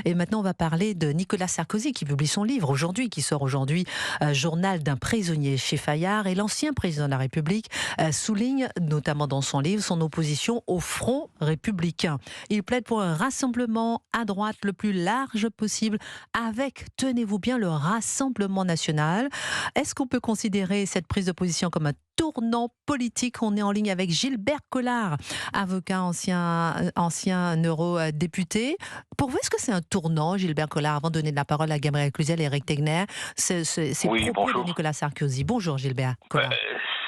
Et maintenant, on va parler de Nicolas Sarkozy qui publie son livre aujourd'hui, qui sort aujourd'hui, Journal d'un prisonnier chez Fayard. Et l'ancien président de la République souligne, notamment dans son livre, son opposition au Front républicain. Il plaide pour un rassemblement à droite le plus large possible avec, tenez-vous bien, le Rassemblement national. Est-ce qu'on peut considérer cette prise de position comme un tournant politique? On est en ligne avec Gilbert Collard, avocat ancien eurodéputé. Pour vous, est-ce que c'est un tournant, Gilbert Collard, avant de donner de la parole à Gabriel Cluzel et Eric Tegner, ces Oui, propos de bonjour. Nicolas Sarkozy? Bonjour Gilbert Collard.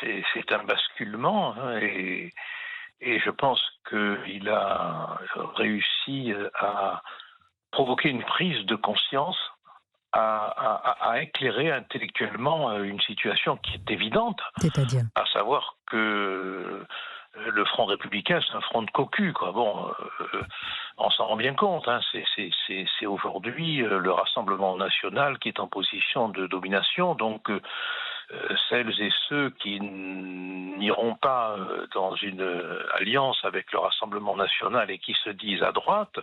C'est un basculement, hein, et je pense qu'il a réussi à provoquer une prise de conscience, à éclairer intellectuellement une situation qui est évidente, C'est-à-dire? à savoir que le Front républicain, c'est un front de cocu, quoi. Bon, on s'en rend bien compte, hein. C'est aujourd'hui le Rassemblement national qui est en position de domination, donc celles et ceux qui n'iront pas dans une alliance avec le Rassemblement national et qui se disent à droite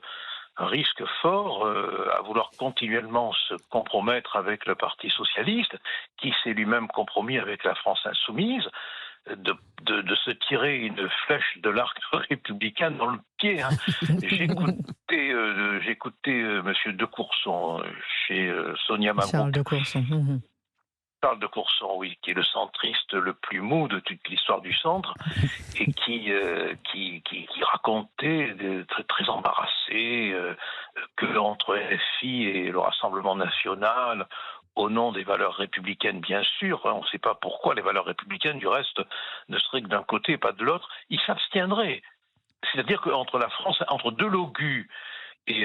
risquent fort à vouloir continuellement se compromettre avec le Parti socialiste, qui s'est lui-même compromis avec la France insoumise, de se tirer une flèche de l'arc républicain dans le pied. Hein. J'écoutais Monsieur De Courson chez Sonia Charles Mabrouk. de Courson. Charles de Courson, oui, qui est le centriste le plus mou de toute l'histoire du centre et qui racontait très, très embarrassé que entre LFI et le Rassemblement national, au nom des valeurs républicaines, bien sûr, on ne sait pas pourquoi les valeurs républicaines, du reste, ne seraient que d'un côté et pas de l'autre, ils s'abstiendraient. C'est-à-dire qu'entre la France, entre Delogu et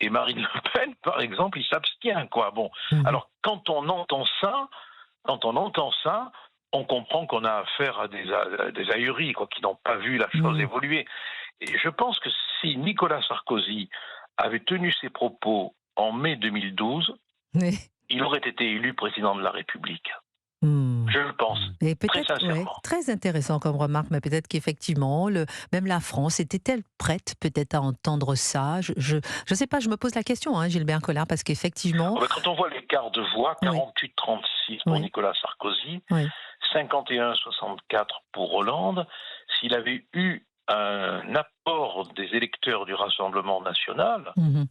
Marine Le Pen, par exemple, il s'abstient, quoi. Bon, alors quand on entend ça, on comprend qu'on a affaire à des ahuris, quoi, qui n'ont pas vu la chose évoluer. Et je pense que si Nicolas Sarkozy avait tenu ses propos en mai 2012, Oui. il aurait été élu président de la République. Hmm. Je le pense, Et très peut-être, ouais, sincèrement. très intéressant comme remarque, mais peut-être qu'effectivement, même la France était-elle prête peut-être à entendre ça? Je sais pas, je me pose la question, hein, Gilbert Collard, parce qu'effectivement, Quand on voit l'écart de voix, oui, 48-36 pour oui, Nicolas Sarkozy, oui. 51-64 pour Hollande, s'il avait eu un apport des électeurs du Rassemblement national, Mhm.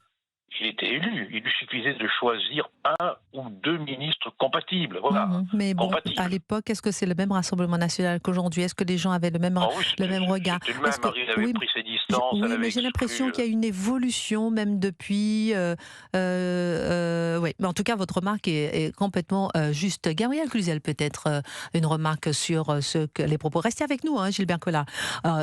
il était élu. Il lui suffisait de choisir un ou deux ministres compatibles. Voilà, Mais bon, à compatibles. l'époque, est-ce que c'est le même Rassemblement national qu'aujourd'hui? Est-ce que les gens avaient Oh oui, le même regard? c'était le Est-ce même. que Marine avait oui, pris ses distances, elle oui, mais avait j'ai l'impression exclu. qu'il y a une évolution même depuis. Oui, mais en tout cas, votre remarque est complètement juste. Gabriel Cluzel, peut-être une remarque sur les propos. Restez avec nous, hein, Gilbert Collard,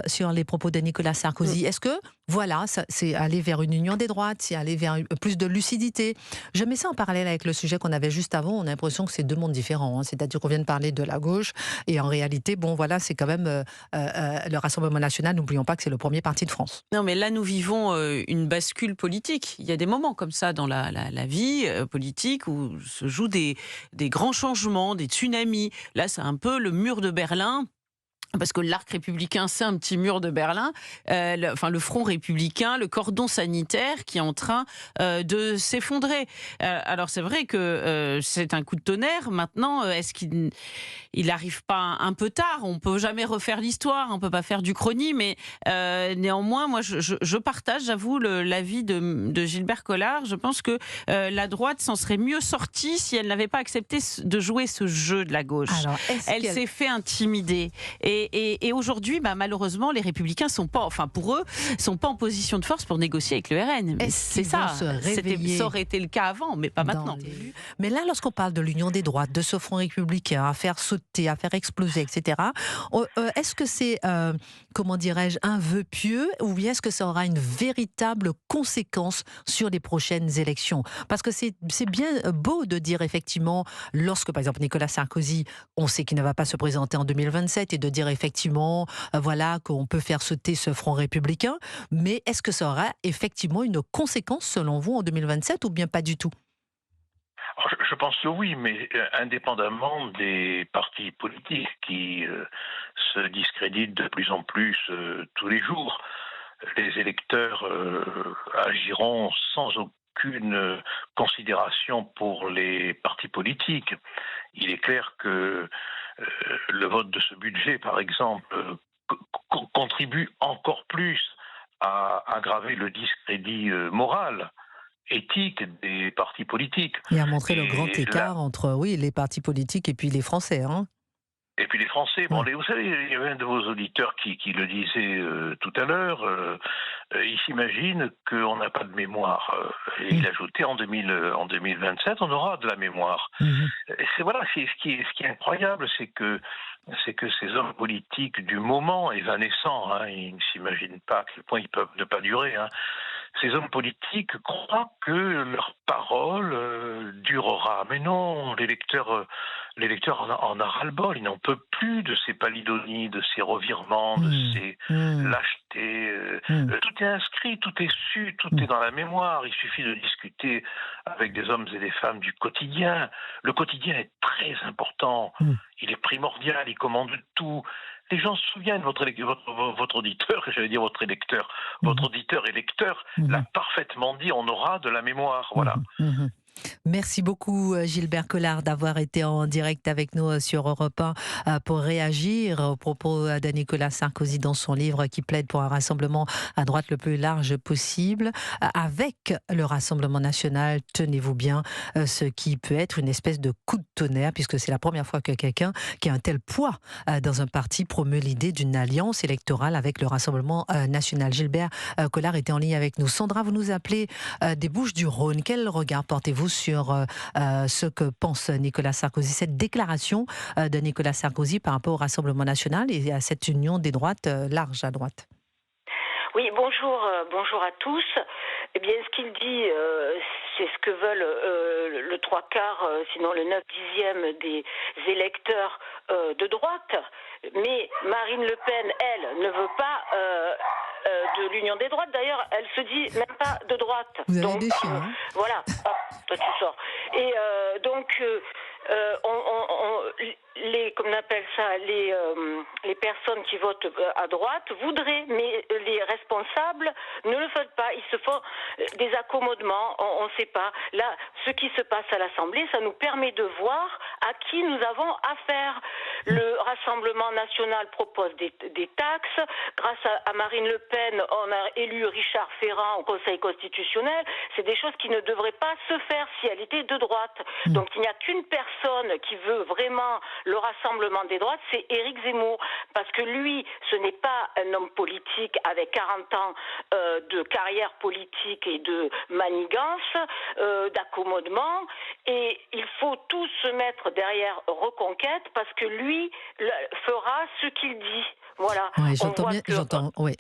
sur les propos de Nicolas Sarkozy. Est-ce que voilà, c'est aller vers une union des droites, c'est aller vers plus de lucidité? Je mets ça en parallèle avec le sujet qu'on avait juste avant. On a l'impression que c'est deux mondes différents, hein. C'est-à-dire qu'on vient de parler de la gauche et en réalité, bon, voilà, c'est quand même le Rassemblement national. N'oublions pas que c'est le premier parti de France. Non, mais là, nous vivons une bascule politique. Il y a des moments comme ça dans la vie politique où se jouent des grands changements, des tsunamis. Là, c'est un peu le mur de Berlin. Parce que l'arc républicain, c'est un petit mur de Berlin, le front républicain, le cordon sanitaire qui est en train de s'effondrer. Alors c'est vrai que c'est un coup de tonnerre. Maintenant, est-ce qu'il n'arrive pas un peu tard? On peut jamais refaire l'histoire, on peut pas faire du chronie, mais néanmoins, moi je partage, j'avoue, l'avis de Gilbert Collard. Je pense que la droite s'en serait mieux sortie si elle n'avait pas accepté de jouer ce jeu de la gauche. Alors, Elle s'est fait intimider. Et aujourd'hui, malheureusement, les Républicains pour eux, sont pas en position de force pour négocier avec le RN. Mais c'est ça. Ça aurait été le cas avant, mais pas maintenant. Mais là, lorsqu'on parle de l'union des droites, de ce front républicain, à faire sauter, à faire exploser, etc., est-ce que c'est, comment dirais-je, un vœu pieux, ou bien est-ce que ça aura une véritable conséquence sur les prochaines élections? Parce que c'est bien beau de dire, effectivement, lorsque, par exemple, Nicolas Sarkozy, on sait qu'il ne va pas se présenter en 2027, et de dire effectivement, voilà, qu'on peut faire sauter ce front républicain, mais est-ce que ça aura effectivement une conséquence, selon vous, en 2027, ou bien pas du tout? Je pense que oui, mais indépendamment des partis politiques qui se discréditent de plus en plus tous les jours, les électeurs agiront sans aucune considération pour les partis politiques. Il est clair que le vote de ce budget, par exemple, contribue encore plus à aggraver le discrédit moral, éthique des partis politiques. Et à montrer le grand Et là, écart entre, oui, les partis politiques et puis les Français. Hein. et puis les Français, bon, Ouais. vous savez, il y avait un de vos auditeurs qui le disait tout à l'heure, il s'imagine qu'on n'a pas de mémoire. Et il ajoutait en 2027, on aura de la mémoire. Mhm. Voilà, ce qui est incroyable, c'est que ces hommes politiques du moment évanescents, hein, ils ne s'imaginent pas à quel point ils peuvent ne pas durer, hein, ces hommes politiques croient que leur parole durera. Mais non, l'électeur en a ras-le-bol. Il n'en peut plus de ces palidonies, de ces revirements, de ces lâchetés. Tout est inscrit, tout est su, tout est dans la mémoire. Il suffit de discuter avec des hommes et des femmes du quotidien. Le quotidien est très important. Il est primordial, il commande tout. Les gens se souviennent, votre auditeur, j'allais dire votre électeur, votre auditeur et lecteur l'a parfaitement dit, on aura de la mémoire. Voilà. Merci beaucoup Gilbert Collard d'avoir été en direct avec nous sur Europe 1 pour réagir aux propos de Nicolas Sarkozy dans son livre qui plaide pour un rassemblement à droite le plus large possible avec le Rassemblement national, tenez-vous bien, ce qui peut être une espèce de coup de tonnerre puisque c'est la première fois que quelqu'un qui a un tel poids dans un parti promeut l'idée d'une alliance électorale avec le Rassemblement national. Gilbert Collard était en ligne avec nous. Sandra, vous nous appelez des Bouches-du-Rhône. Quel regard portez-vous sur ce que pense Nicolas Sarkozy, cette déclaration de Nicolas Sarkozy par rapport au Rassemblement national et à cette union des droites large à droite? Oui, bonjour à tous. Eh bien, ce qu'il dit, c'est ce que veulent le trois quarts, sinon le 9/10 des électeurs de droite. Mais Marine Le Pen, elle, ne veut pas de l'union des droites. D'ailleurs, elle se dit même pas de droite. Vous avez Donc, des chiens, hein. voilà. Hop, toi tu sors. Et donc, comme on appelle ça, les personnes qui votent à droite voudraient, mais les responsables ne le font pas. Ils se font des accommodements, on ne sait pas. Là, ce qui se passe à l'Assemblée, ça nous permet de voir à qui nous avons affaire. Le Rassemblement national propose des taxes. Grâce à Marine Le Pen, on a élu Richard Ferrand au Conseil constitutionnel. C'est des choses qui ne devraient pas se faire si elle était de droite. Donc il n'y a qu'une personne qui veut vraiment le rassemblement des droites, c'est Éric Zemmour. Parce que lui, ce n'est pas un homme politique avec 40 ans de carrière politique et de manigance, d'accommodement. Et il faut tous se mettre derrière Reconquête parce que lui fera ce qu'il dit. Voilà. Ouais,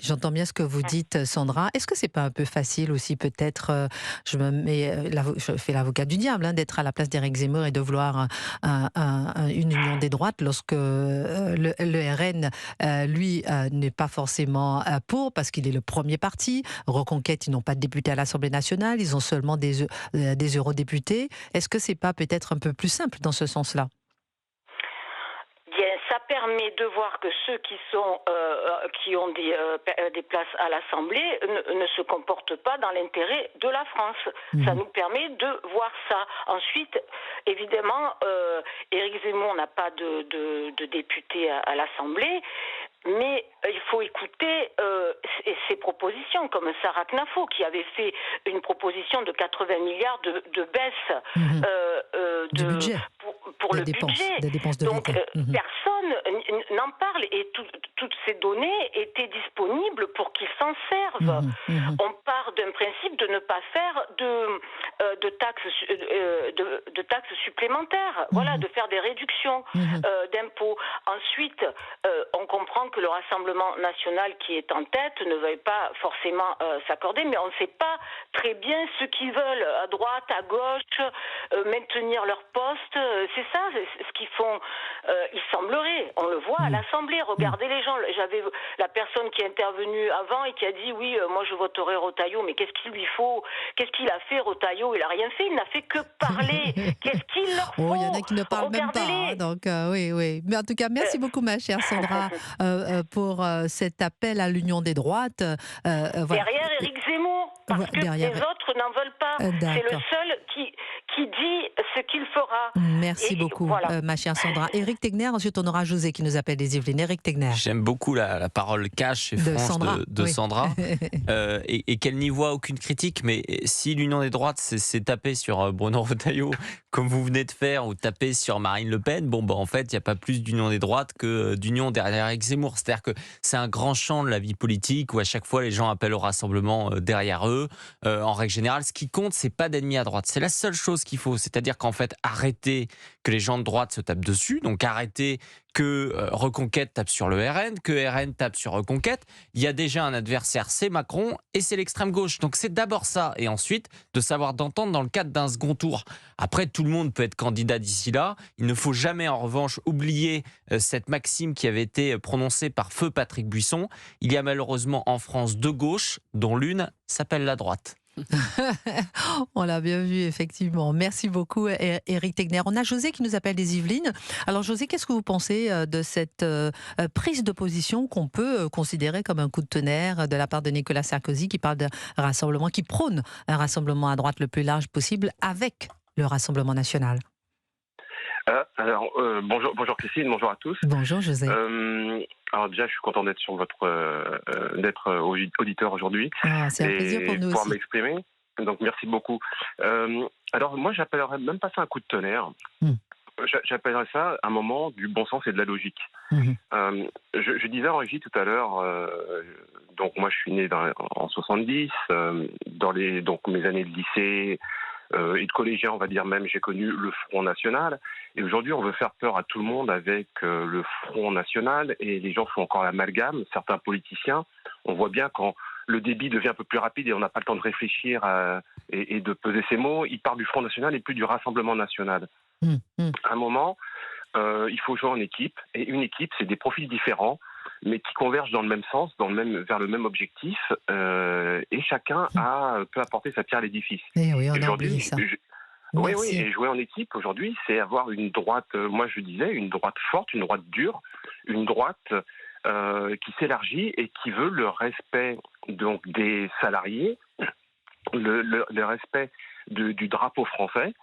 j'entends bien ce que vous dites, Sandra. Est-ce que c'est pas un peu facile aussi, peut-être, je fais l'avocat du diable, hein, d'être à la place d'Éric Zemmour et de vouloir une union des droites lorsque le RN, lui, n'est pas forcément pour, parce qu'il est le premier parti. Reconquête, ils n'ont pas de députés à l'Assemblée nationale, ils ont seulement des eurodéputés. Est-ce que c'est pas peut-être un peu plus simple dans ce sens-là? Ça permet de voir que ceux qui ont des places à l'Assemblée ne se comportent pas dans l'intérêt de la France. Ça nous permet de voir ça. Ensuite, évidemment, Éric Zemmour n'a pas de député à l'Assemblée. Mais il faut écouter ses propositions, comme Sarah Knafo, qui avait fait une proposition de 80 milliards de baisse du budget. pour le budget. Des dépenses de Donc l'État. personne n'en parle et toutes ces données étaient disponibles pour qu'ils s'en servent. On part d'un principe de ne pas faire de taxes supplémentaires, voilà, de faire des réductions d'impôts. Ensuite, on comprend que le Rassemblement national qui est en tête ne veuille pas forcément s'accorder, mais on ne sait pas très bien ce qu'ils veulent, à droite, à gauche, maintenir leur poste. C'est ça ce qu'ils font. Il semblerait, on le voit à l'Assemblée, regardez les gens. J'avais la personne qui est intervenue avant et qui a dit oui, moi je voterai Retailleau, mais qu'est-ce qu'il lui faut? Qu'est-ce qu'il a fait Retailleau Jadot, il n'a rien fait, il n'a fait que parler. Qu'est-ce qu'il leur faut? Oh, il y en a qui ne parlent même pas. Hein, donc, oui, oui. Mais en tout cas, merci beaucoup, ma chère Sandra, pour cet appel à l'union des droites. Voilà. Derrière Éric Zemmour, parce que derrière... les autres n'en veulent pas. C'est le seul qui dit ce qu'il fera. Merci beaucoup, voilà. Ma chère Sandra. Éric Tegner, ensuite on aura José qui nous appelle des Yvelines. Éric Tegner. J'aime beaucoup la parole cash et franche de Sandra, et qu'elle n'y voit aucune critique, mais si l'union des droites s'est tapée sur Bruno Retailleau, comme vous venez de faire, ou taper sur Marine Le Pen, en fait, il n'y a pas plus d'union des droites que d'union derrière Éric Zemmour. C'est-à-dire que c'est un grand champ de la vie politique où à chaque fois les gens appellent au rassemblement derrière eux. En règle générale, ce qui compte, c'est pas d'ennemis à droite. C'est la seule chose qu'il faut. C'est-à-dire qu'en fait, arrêter que les gens de droite se tapent dessus, donc arrêter que Reconquête tape sur le RN, que RN tape sur Reconquête. Il y a déjà un adversaire, c'est Macron, et c'est l'extrême gauche. Donc c'est d'abord ça, et ensuite de savoir d'entendre dans le cadre d'un second tour. Après, tout le monde peut être candidat d'ici là. Il ne faut jamais, en revanche, oublier cette maxime qui avait été prononcée par feu Patrick Buisson. Il y a malheureusement en France deux gauches, dont l'une s'appelle la droite. On l'a bien vu, effectivement. Merci beaucoup, Éric Tegner. On a José qui nous appelle des Yvelines. Alors, José, qu'est-ce que vous pensez de cette prise de position qu'on peut considérer comme un coup de tonnerre de la part de Nicolas Sarkozy, qui parle d'un rassemblement, qui prône un rassemblement à droite le plus large possible avec le Rassemblement national? Bonjour Christine, bonjour à tous. Bonjour José. Alors déjà, je suis content d'être sur d'être auditeur aujourd'hui. C'est un plaisir pour nous pouvoir aussi. m'exprimer. Donc merci beaucoup. Alors moi, j'appellerais même pas ça un coup de tonnerre. J'appellerais ça un moment du bon sens et de la logique. Je disais en régie tout à l'heure, donc moi je suis né en 70, donc mes années de lycée et de collégien, on va dire même, j'ai connu le Front National. Et aujourd'hui, on veut faire peur à tout le monde avec le Front National, et les gens font encore l'amalgame. Certains politiciens, on voit bien quand le débit devient un peu plus rapide et on n'a pas le temps de réfléchir et de peser ses mots, ils parlent du Front National et plus du Rassemblement National. À un moment, il faut jouer en équipe, et une équipe, c'est des profils différents, mais qui convergent dans le même sens, vers le même objectif, et chacun peut apporter sa pierre à l'édifice. Et oui, on a oublié ça. Oui, et jouer en équipe aujourd'hui, c'est avoir une droite, moi je disais, une droite forte, une droite dure, une droite qui s'élargit et qui veut le respect donc des salariés, le respect du drapeau français,